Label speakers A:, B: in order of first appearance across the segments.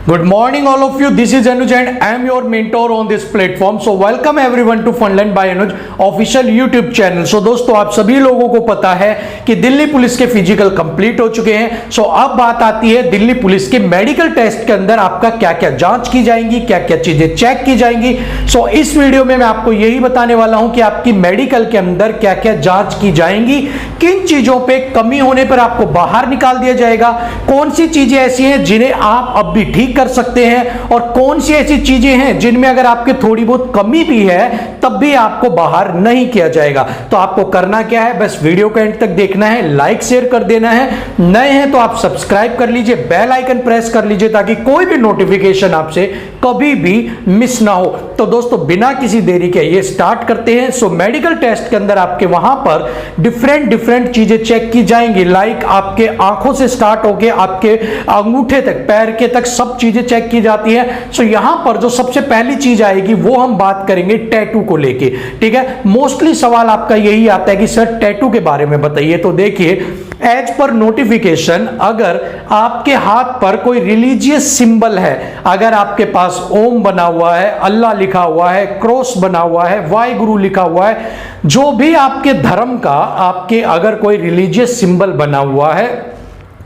A: Good morning, all of you. This is Anuj and I am your mentor on this platform. So welcome everyone to Funland by Anuj official YouTube channel. So दोस्तों, आप सभी लोगों को पता है कि Delhi police के physical complete हो चुके हैं. सो अब बात आती है दिल्ली पुलिस के मेडिकल टेस्ट के अंदर आपका क्या क्या जांच की जाएंगी, क्या क्या चीजें चेक की जाएंगी. सो इस वीडियो में मैं आपको यही बताने वाला हूं कि आपकी मेडिकल के अंदर क्या क्या जांच की जाएंगी, किन चीजों पे कमी होने पर आपको बाहर निकाल दिया जाएगा, कौन सी चीजें ऐसी हैं जिन्हें आप अब भी ठीक कर सकते हैं और कौन सी ऐसी चीजें हैं जिनमें अगर आपके थोड़ी बहुत कमी भी है तब भी आपको बाहर नहीं किया जाएगा. तो आपको करना क्या है, बस वीडियो को एंड तक देखना है, लाइक शेयर कर देना है. नए हैं तो आप सब्सक्राइब कर लीजिए, बेल आइकन प्रेस कर लीजिए ताकि कोई भी नोटिफिकेशन आपसे कभी भी मिस ना हो. तो दोस्तों, बिना किसी देरी के ये स्टार्ट करते हैं. सो मेडिकल टेस्ट के अंदर आपके वहां पर डिफरेंट चीजें चेक की जाएंगी. लाइक आपके आंखों से स्टार्ट होके आपके अंगूठे तक, पैर के तक सब चीजें चेक की जाती है. सो यहां पर जो सबसे पहली चीज आएगी वो हम बात करेंगे टैटू को लेके. ठीक है, मोस्टली सवाल आपका यही आता है कि सर टैटू के बारे में बताइए. तो देखिए, एज पर नोटिफिकेशन अगर आपके हाथ पर कोई रिलीजियस सिंबल है, अगर आपके पास ओम बना हुआ है, अल्लाह लिखा हुआ है, क्रॉस बना हुआ है, वाहिगुरु लिखा हुआ है, जो भी आपके धर्म का आपके अगर कोई रिलीजियस सिंबल बना हुआ है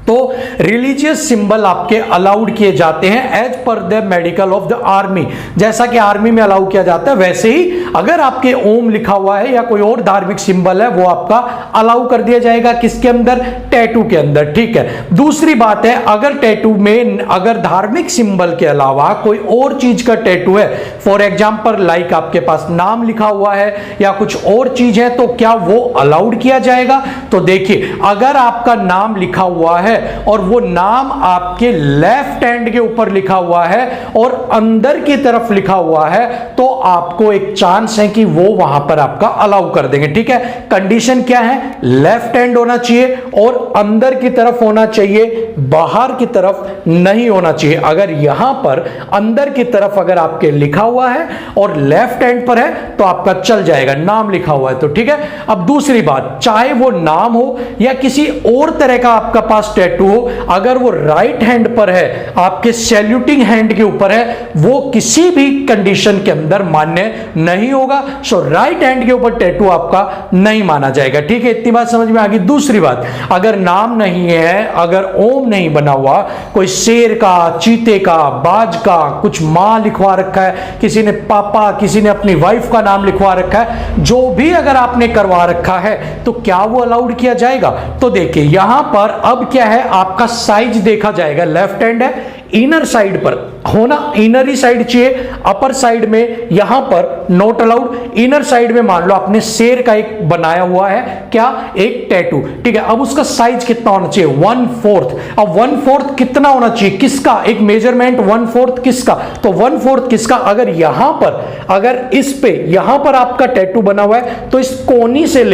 A: तो रिलीजियस सिंबल आपके अलाउड किए जाते हैं एज पर the medical of the army. जैसा कि आर्मी में अलाउ किया जाता है वैसे ही अगर आपके ओम लिखा हुआ है या कोई और धार्मिक सिंबल है वो आपका अलाउ कर दिया जाएगा. किसके अंदर? टैटू के अंदर. ठीक है, दूसरी बात है, अगर टैटू में अगर धार्मिक सिंबल के अलावा कोई और चीज का टैटू है, फॉर एग्जाम्पल लाइक आपके पास नाम लिखा हुआ है या कुछ और चीज है, तो क्या वो अलाउड किया जाएगा? तो देखिए, अगर आपका नाम लिखा हुआ है और वो नाम आपके लेफ्ट हैंड के ऊपर लिखा हुआ है और अंदर की तरफ लिखा हुआ है तो आपको एक चांस है कि वो वहां पर आपका अलाउ कर देंगे. ठीक है, कंडीशन क्या है? लेफ्ट हैंड होना चाहिए और अंदर की तरफ होना चाहिए, बाहर की तरफ नहीं होना चाहिए. अगर यहां पर अंदर की तरफ अगर आपके लिखा हुआ है और लेफ्ट हैंड पर है तो आपका चल जाएगा, नाम लिखा हुआ है तो. ठीक है, अब दूसरी बात, चाहे वो नाम हो या किसी और तरह का आपका पास टैटू हो, अगर वो राइट हैंड पर है, आपके सैल्यूटिंग हैंड के ऊपर है, वो किसी भी कंडीशन के अंदर मान्य नहीं होगा. सो राइट हैंड के ऊपर टैटू आपका नहीं माना जाएगा. ठीक है, इतनी बात समझ में आ गई. दूसरी बात, अगर नाम नहीं है, अगर ओम नहीं बना हुआ, कोई शेर का, चीते का, बाज का, कुछ मां लिखवा रखा है, किसी ने पापा, किसी ने अपनी वाइफ का नाम लिखवा रखा है, जो भी अगर आपने करवा रखा है तो क्या वो अलाउड किया जाएगा? तो देखिए, यहां पर अब क्या है, आपका साइज देखा जाएगा. लेफ्ट हैंड है, इनर साइड पर होना, इनर ही साइड चाहिए. अपर साइड में यहां पर नॉट अलाउड. इनर साइड में मान लो आपने शेर का एक बनाया हुआ है, क्या? एक टैटू. ठीक है, अब उसका साइज कितना होना चाहिए? 1/4. अब 1/4 कितना होना चाहिए? किसका? एक मेजरमेंट 1/4 किसका? तो 1/4 किसका? अगर यहां पर, अगर इस पे यहां पर आपका टैटू बना हुआ है तो इस कोहनी से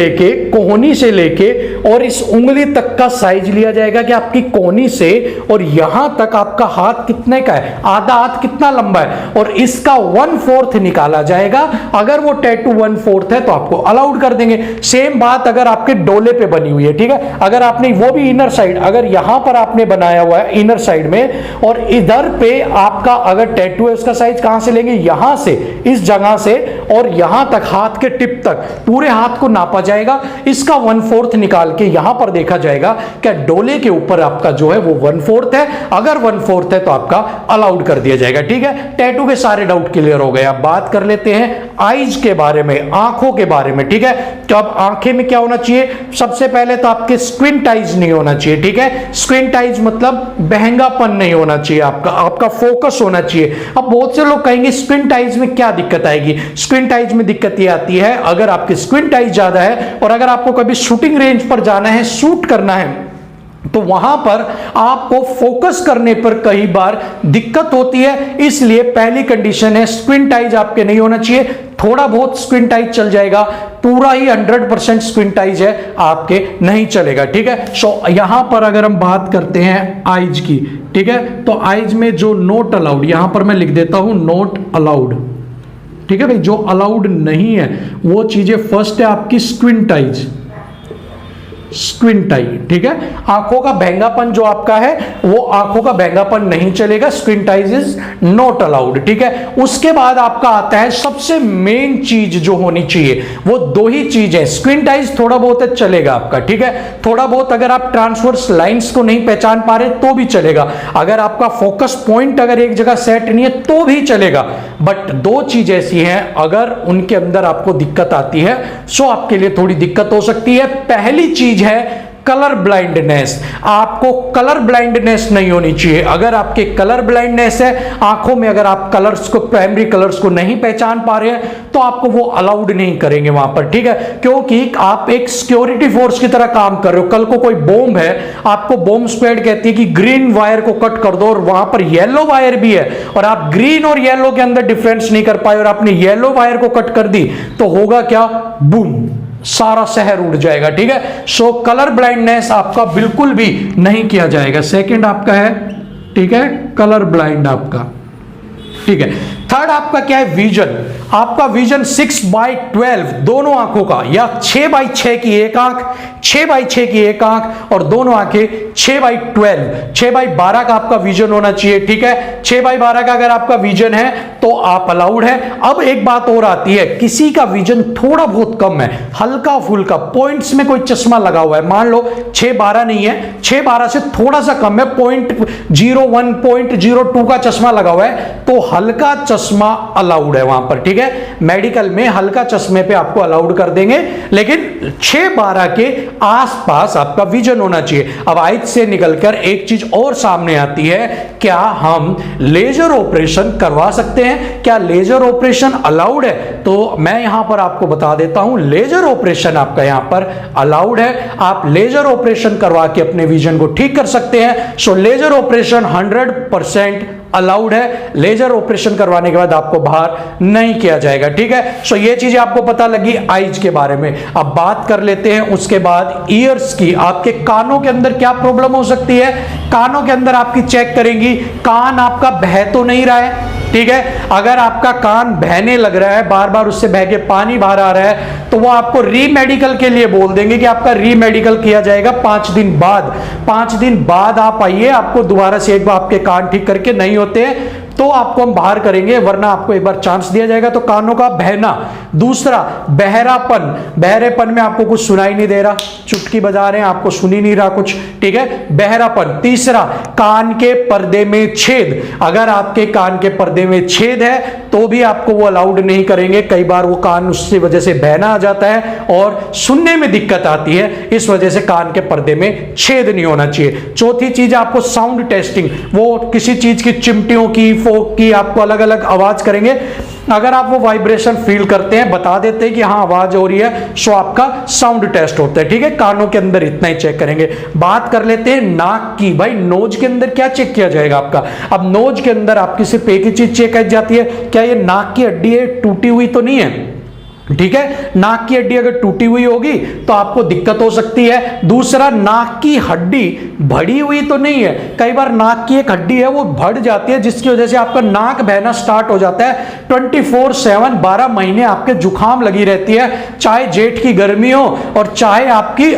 A: लेके और इस उंगली तक का साइज लिया जाएगा कि आपकी कोहनी से और यहां तक आपका हाथ कितने का है, आधा हाथ कितना लंबा है, और इसका 1/4 निकाला जाएगा. अगर वो टैटू 1/4 है तो आपको अलाउड कर देंगे. सेम बात अगर आपके डोले पे बनी हुई है. ठीक है, अगर आपने वो भी इनर साइड, अगर यहां पर आपने बनाया हुआ है इनर साइड में और इधर पे आपका अगर टैटू है, उसका साइज कहां से लेंगे? यहां से, इस जगह से और यहां तक, हाथ के टिप तक, पूरे हाथ को नापा जाएगा. इसका 1/4 निकाल के यहां पर देखा जाएगा क्या डोले के ऊपर आपका जो है वो 1/4 है. अगर 1/4 है तो आपका अलाउड कर दिया जाएगा. ठीक है, टैटू के सारे डाउट क्लियर हो गए. अब बात कर लेते हैं आईज के बारे में, आंखों के बारे में. ठीक है, तो अब आंखें में क्या होना चाहिए? सबसे पहले तो आपके स्क्विंट आइज नहीं होना चाहिए. ठीक है, स्क्विंट आइज मतलब बहंगापन नहीं होना चाहिए, आपका फोकस होना चाहिए. अब बहुत से लोग कहेंगे स्क्विंट आइज में क्या दिक्कत आएगी? स्क्विंट आइज में दिक्कत ये आती है, अगर आपकी स्क्विंट आइज ज्यादा है और अगर आपको कभी शूटिंग रेंज पर जाना है, शूट करना है, तो वहां पर आपको फोकस करने पर कई बार दिक्कत होती है. इसलिए पहली कंडीशन है, स्क्विंट आइज आपके नहीं होना चाहिए. थोड़ा बहुत स्क्विंट आइज चल जाएगा, पूरा ही 100% स्क्विंट आइज है आपके नहीं चलेगा. ठीक है, सो यहां पर अगर हम बात करते हैं आइज की, ठीक है, तो आइज में जो नोट अलाउड, यहां पर मैं लिख देता हूं नोट अलाउड. ठीक है भाई, जो अलाउड नहीं है वो चीजें, फर्स्ट है आपकी स्क्विंट आइज. स्क्विंटाई, ठीक है। आंखों का बहंगापन जो आपका है वो आंखों का बहंगापन नहीं चलेगा, स्क्विंटाइज इज नॉट अलाउड, ठीक है। उसके बाद आपका आता है सबसे मेन चीज जो होनी चाहिए, वो दो ही चीज है। स्क्विंटाइज थोड़ा बहुत है चलेगा आपका, ठीक है, थोड़ा बहुत अगर आप ट्रांसवर्स लाइंस को नहीं पहचान पा रहे तो भी चलेगा, अगर आपका फोकस पॉइंट अगर एक जगह सेट नहीं है तो भी चलेगा, बट दो चीज ऐसी हैं अगर उनके अंदर आपको दिक्कत आती है सो आपके लिए थोड़ी दिक्कत हो सकती है। पहली चीज है कलर ब्लाइंडनेस, आपको कलर ब्लाइंडनेस नहीं होनी चाहिए। अगर आपके कलर ब्लाइंडनेस है, आंखों में अगर आप कलर्स को, प्राइमरी कलर्स को नहीं पहचान पा रहे हैं तो आपको वो अलाउड नहीं करेंगे वहां पर, ठीक है, क्योंकि आप एक सिक्योरिटी फोर्स की तरह काम कर रहे हो। कल को कोई बॉम्ब है, आपको बॉम्ब स्क्वाड कहती है कि ग्रीन वायर को कट कर दो और वहां पर येलो वायर भी है और आप ग्रीन और येलो के अंदर डिफरेंस नहीं कर पाए और आपने येलो वायर को कट कर दी तो होगा क्या, बूम, सारा शहर उड़ जाएगा, ठीक है। सो कलर ब्लाइंडनेस आपका बिल्कुल भी नहीं किया जाएगा। सेकंड आपका है, ठीक है, कलर ब्लाइंड आपका, ठीक है। थर्ड आपका क्या है, विजन। आपका विजन 6/12 दोनों आंखों का, या 6/6 की एक आंख, 6/6 की एक आंख और दोनों आंखें 6/12, 6/12 का आपका विजन होना चाहिए, ठीक है। 6/12 का अगर आपका विजन है तो आप अलाउड है। अब एक बात और आती है, किसी का विजन थोड़ा बहुत कम है, हल्का फुल्का, पॉइंट्स में कोई चश्मा लगा हुआ है, मान लो 6/12 नहीं है, 6/12 से थोड़ा सा कम है, 0.01, 0.02 का चश्मा लगा हुआ है तो हल्का चश्मा अलाउड है वहां पर, ठीक है। मेडिकल में हल्का चश्मे पे आपको अलाउड कर देंगे, लेकिन 6/12 के आसपास आपका विजन होना चाहिए। अब आइज से निकलकर एक चीज और सामने आती है, क्या हम लेजर ऑपरेशन करवा सकते हैं? क्या लेजर ऑपरेशन अलाउड है? तो मैं यहां पर आपको बता देता हूं, लेजर ऑपरेशन आपका यहां पर अलाउड है। आप लेजर ऑपरेशन करवा के अपने विजन को ठीक कर सकते हैं। सो लेजर ऑपरेशन 100% अलाउड है। लेजर ऑपरेशन करवाने के बाद आपको बाहर नहीं किया जाएगा, ठीक है। सो ये चीजें आपको पता लगी आईज के बारे में। अब बात कर लेते हैं उसके बाद ईयर्स की। आपके कानों के अंदर क्या प्रॉब्लम हो सकती है? कानों के अंदर आपकी चेक करेंगी, कान आपका बह तो नहीं रहा है, ठीक है। अगर आपका कान बहने लग रहा है, बार बार उससे बह के पानी बाहर आ रहा है, तो वो आपको रीमेडिकल के लिए बोल देंगे कि आपका रीमेडिकल किया जाएगा 5 दिन बाद। 5 दिन बाद आप आइए, आपको दोबारा से एक बार आपके कान ठीक करके नहीं होते हैं तो आपको हम बाहर करेंगे, वरना आपको एक बार चांस दिया जाएगा। तो कानों का बहना। दूसरा, बहरापन। बहरेपन में आपको कुछ सुनाई नहीं दे रहा, चुटकी बजा रहे हैं, आपको सुन ही नहीं रहा कुछ, ठीक है, बहरापन। तीसरा, कान के पर्दे में छेद। अगर आपके कान के पर्दे में छेद है तो भी आपको वो अलाउड नहीं करेंगे। कई बार वो कान उसकी वजह से बहना आ जाता है और सुनने में दिक्कत आती है, इस वजह से कान के पर्दे में छेद नहीं होना चाहिए। चौथी चीज आपको साउंड टेस्टिंग। वो किसी चीज की, चिमटियों की, फोक की, आपको अलग अलग आवाज करेंगे। अगर आप वो वाइब्रेशन फील करते हैं, बता देते हैं कि हाँ आवाज हो रही है, सो आपका साउंड टेस्ट होता है, ठीक है। कानों के अंदर इतना ही चेक करेंगे। बात कर लेते हैं नाक की। भाई नोज के अंदर क्या चेक किया जाएगा आपका? अब नोज के अंदर आपकी सिर्फ एक ही चीज चेक की जाती है, क्या ये नाक की हड्डी है, टूटी हुई तो नहीं है, ठीक है। नाक की हड्डी अगर टूटी हुई होगी तो आपको दिक्कत हो सकती है। दूसरा, नाक की हड्डी बढ़ी हुई तो नहीं है। कई बार नाक की एक हड्डी है वो बढ़ जाती है, जिसकी वजह से आपका नाक बहना स्टार्ट हो जाता है। 24/7 12 महीने आपके जुकाम लगी रहती है, चाहे जेठ की गर्मी हो और चाहे आपकी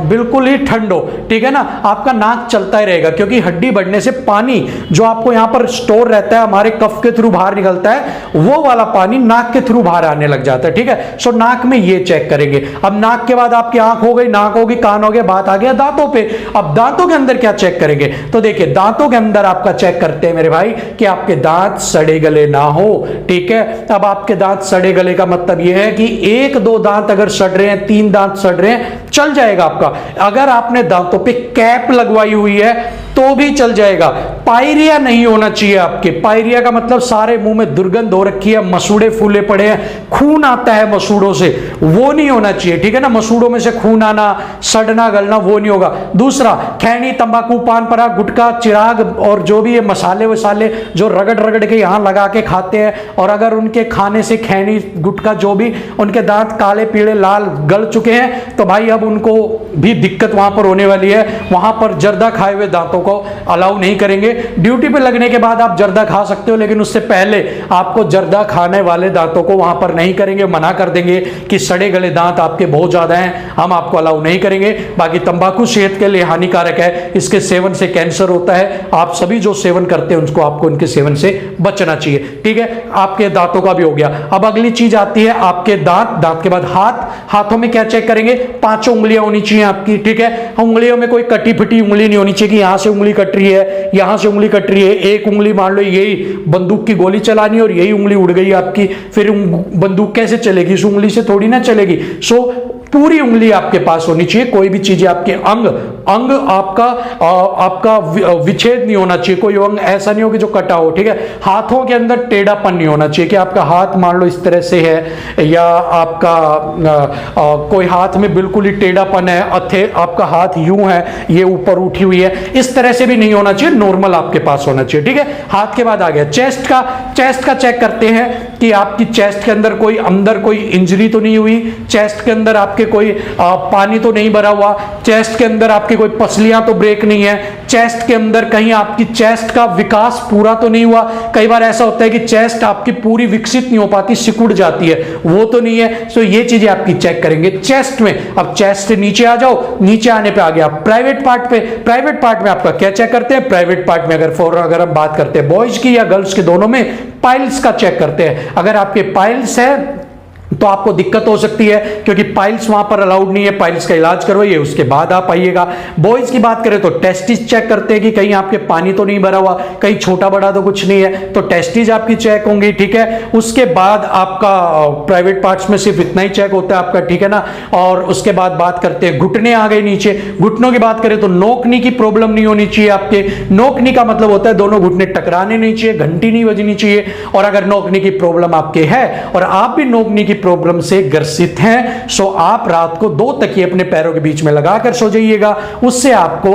A: बिल्कुल ही ठंड हो, ठीक है ना, आपका नाक चलता ही रहेगा, क्योंकि हड्डी बढ़ने से पानी जो आपको यहां पर स्टोर रहता है, हमारे कफ के थ्रू बाहर निकलता है, वो वाला पानी नाक के थ्रू बाहर आने लग जाता है, ठीक है। सो नाक में ये चेक करेंगे। अब नाक के बाद आपकी आंख हो गई, नाक होगी, कान हो गया, बात आ गया दांतों पे। अब दांतों के अंदर क्या चेक करेंगे? तो देखिए, दांतों के अंदर आपका चेक करते हैं मेरे भाई कि आपके दांत सड़े गले ना हो, ठीक है। अब आपके दांत सड़े गले का मतलब यह है कि 1-2 दांत अगर सड़ रहे हैं, 3 दांत सड़ रहे हैं, चल जाएगा आपका। अगर आपने दांतों पे कैप लगवाई हुई है तो भी चल जाएगा। पायरिया नहीं होना चाहिए आपके। पायरिया का मतलब सारे मुंह में दुर्गंध हो रखी है, मसूड़े फूले पड़े हैं, खून आता है मसूड़ों से, वो नहीं होना चाहिए, ठीक है ना। मसूड़ों में से खून आना, सड़ना गलना, वो नहीं होगा। दूसरा, खैनी, तंबाकू, पान पराग, गुटखा, चिराग और जो भी ये मसाले वसाले जो रगड़ रगड़ के यहाँ लगा के खाते हैं, और अगर उनके खाने से खैनी, गुटखा, जो भी उनके दांत काले पीले लाल गल चुके हैं तो भाई अब उनको भी दिक्कत वहां पर होने वाली है। वहां पर जर्दा खाए हुए दांतों को को अलाउ नहीं करेंगे। ड्यूटी पे लगने के बाद आप जर्दा खा सकते हो, लेकिन उससे पहले आपको जर्दा खाने वाले दांतों को वहां पर नहीं करेंगे, मना कर देंगे कि सड़े गले दांत आपके बहुत ज्यादा हैं, हम आपको अलाउ नहीं करेंगे। बाकी तंबाकू सेहत के लिए हानिकारक है, इसके सेवन से कैंसर होता है। आप सभी जो सेवन करते हैं उसको आपको इनके सेवन से बचना चाहिए, ठीक है। आपके दांतों का भी हो गया। अब अगली चीज आती है आपके दांत, दांत के बाद हाथ। हाथों में क्या चेक करेंगे? 5 उंगलियां होनी चाहिए आपकी, ठीक है। उंगलियों में कोई कटी फिटी उंगली नहीं होनी चाहिए कि यहां से उंगली कट रही है, यहां से उंगली कट रही है। एक उंगली मान लो यही बंदूक की गोली चलानी है और यही उंगली उड़ गई आपकी, फिर बंदूक कैसे चलेगी? इस उंगली से थोड़ी ना चलेगी। सो पूरी उंगली आपके पास होनी चाहिए। कोई भी चीजें आपके अंग आपका विच्छेद नहीं होना चाहिए, कोई अंग ऐसा नहीं हो कि जो कटा हो, ठीक है। हाथों के अंदर टेढ़ापन नहीं होना चाहिए कि आपका हाथ मान लो इस तरह से है, या आपका कोई हाथ में बिल्कुल ही टेढ़ापन है, आपका हाथ यूं है, ये ऊपर उठी हुई है, इस तरह से भी नहीं होना चाहिए, नॉर्मल आपके पास होना चाहिए, ठीक है। हाथ के बाद आ गया चेस्ट का। चेस्ट का चेक करते हैं कि आपकी चेस्ट के अंदर कोई इंजरी तो नहीं हुई, चेस्ट के अंदर आपके कोई पानी तो नहीं भरा हुआ, चेस्ट के अंदर आपकी कोई पसलियां तो ब्रेक नहीं है, चेस्ट के अंदर कहीं आपकी चेस्ट का विकास पूरा तो नहीं हुआ। कई बार ऐसा होता है कि चेस्ट आपकी पूरी विकसित नहीं हो पाती, सिकुड़ जाती है, वो तो नहीं है। सो ये चीजें आपकी चेक करेंगे चेस्ट में। अब चेस्ट से नीचे आ जाओ, नीचे आने पे आ गया प्राइवेट पार्ट पे। प्राइवेट पार्ट में आपका क्या चेक करते हैं? प्राइवेट पार्ट में अगर हम बात करते हैं बॉयज की या गर्ल्स के, दोनों में पाइल्स का चेक करते हैं। अगर आपके पाइल्स है तो आपको दिक्कत हो सकती है, क्योंकि पाइल्स वहां पर अलाउड नहीं है। पाइल्स का इलाज करवाइए, उसके बाद आप आइएगा। बॉयज की बात करें तो टेस्टिस चेक करते हैं कि कहीं आपके पानी तो नहीं भरा हुआ, कहीं छोटा बड़ा तो कुछ नहीं है, तो टेस्टिस आपकी चेक होंगी, ठीक है। उसके बाद आपका प्राइवेट पार्ट्स में सिर्फ इतना ही चेक होता है आपका, ठीक है ना। और उसके बाद बात करते हैं घुटने आ गए नीचे। घुटनों की बात करें तो नोकनी की प्रॉब्लम नहीं होनी चाहिए आपके। नोकनी का मतलब होता है दोनों घुटने टकराने नहीं चाहिए, घंटी नहीं बजनी चाहिए। और अगर नोकनी की प्रॉब्लम आपके है और आप भी नोकनी की प्रॉब्लम से ग्रसित हैं, सो आप रात को 2 तकिए अपने पैरों के बीच में लगाकर सो जाइएगा। उससे आपको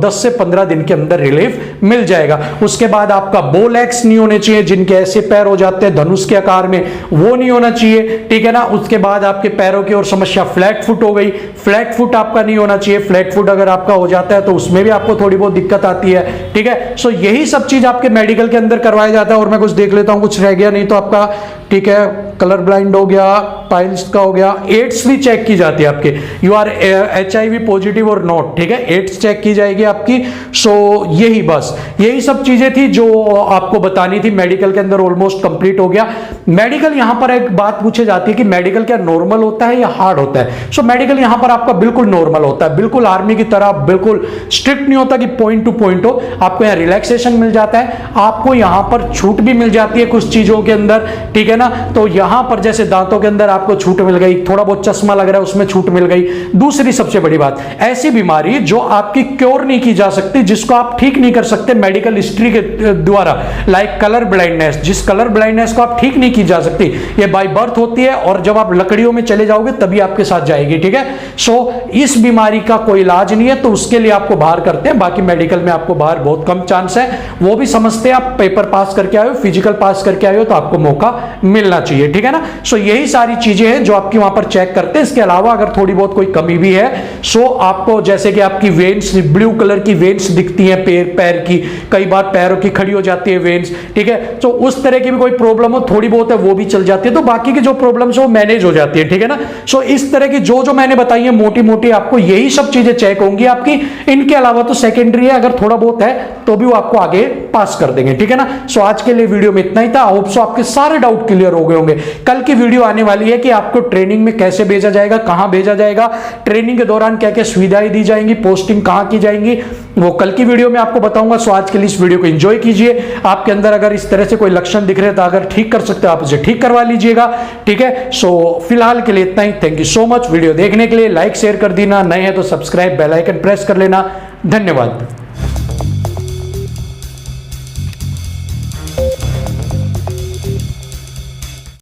A: 10 से 15 दिन के अंदर रिलीफ मिल जाएगा। उसके बाद आपका बो लेग्स नहीं होने चाहिए, जिनके ऐसे पैर हो जाते हैं धनुष के आकार में, वो नहीं होना चाहिए, ठीक है ना। उसके बाद आपके पैरों की और समस्या फ्लैट फुट हो गई। फ्लैट फुट आपका नहीं होना चाहिए। फ्लैट फुट अगर आपका हो जाता है तो उसमें भी आपको थोड़ी बहुत दिक्कत आती है, ठीक है। सो यही सब चीज आपके मेडिकल के अंदर करवाया जाता है। और मैं कुछ देख लेता हूं, कुछ रह गया नहीं तो आपका, ठीक है। कलर ब्लाइंड हो गया, पाइल्स का हो गया, एड्स भी चेक की जाती है आपके, यू आर HIV पॉजिटिव और नॉट, ठीक है। एड्स चेक की जाएगी आपकी। सो यही सब चीजें थी जो आपको बतानी थी। मेडिकल के अंदर ऑलमोस्ट कंप्लीट हो गया। मेडिकल यहां पर एक बात पूछी जाती है कि मेडिकल क्या नॉर्मल होता है या हार्ड होता है? सो मेडिकल यहां पर आपका बिल्कुल नॉर्मल होता है, बिल्कुल आर्मी की तरह, बिल्कुल स्ट्रिक्ट नहीं होता कि पॉइंट टू पॉइंट हो। आपको यहां रिलैक्सेशन मिल जाता है, आपको यहां पर छूट भी मिल जाती है कुछ चीजों के अंदर, ठीक है ना। तो यहां पर जैसे दांतों के अंदर आपको छूट मिल गई, थोड़ा बहुत चश्मा लग रहा है उसमें छूट मिल गई। दूसरी सबसे बड़ी बात, ऐसी बीमारी जो आपकी क्योर नहीं की जा सकती, जिसको आप ठीक नहीं कर सकते मेडिकल हिस्ट्री के द्वारा, लाइक कलर ब्लाइंडनेस, जिस कलर ब्लाइंडनेस को आप ठीक नहीं की जा सकती, ये बाय बर्थ होती है और जब आप लकड़ियों में चले जाओगे तभी आपके साथ जाएगी, ठीक है। सो इस बीमारी का कोई इलाज नहीं है, तो उसके लिए आपको बाहर करते हैं। बाकी मेडिकल में आपको बाहर बहुत कम चांस है, वो भी समझते हैं आप पेपर पास करके आए हो, फिजिकल पास करके आए हो, तो आपको मौका मिलना चाहिए, ठीक है ना। सो यही सारी चीजें हैं जो आपकी वहां पर चेक करते हैं। इसके अलावा अगर थोड़ी बहुत कोई कमी भी है, सो आपको जैसे कि आपकी वेन्स, ब्लू कलर की वेन्स दिखती हैं पैर की, कई बार पैरों की खड़ी हो जाती है वेन्स, ठीक है। तो उस तरह की भी कोई प्रॉब्लम हो, थोड़ी बहुत है, वो भी चल जाती है। तो बाकी की जो प्रॉब्लम्स वो मैनेज हो जाती है, ठीक है ना। सो इस तरह की जो मैंने बताई है मोटी मोटी, आपको यही सब चीजें चेक होंगी आपकी। इनके अलावा तो सेकेंडरी है, अगर थोड़ा बहुत है तो भी वो आपको आगे पास कर देंगे, ठीक है ना। सो आज के लिए वीडियो में इतना ही था। होप सो आपके सारे डाउट क्लियर हो गए होंगे। कल की वीडियो आने वाली है कि आपको ट्रेनिंग में कैसे भेजा जाएगा, कहां भेजा जाएगा, ट्रेनिंग के दौरान क्या क्या सुविधाएं दी जाएंगी, पोस्टिंग कहां की जाएंगी, वो कल की वीडियो में आपको बताऊंगा। सो आज के लिए इस वीडियो को एंजॉय कीजिए। आपके अंदर अगर इस तरह से कोई लक्षण दिख रहे तो अगर ठीक कर सकते हो आप उसे ठीक करवा लीजिएगा, ठीक है। सो फिलहाल के लिए इतना ही। Thank you so much video देखने के लिए। लाइक शेयर कर देना, नए हैं तो सब्सक्राइब, बेल आइकन प्रेस कर लेना। धन्यवाद।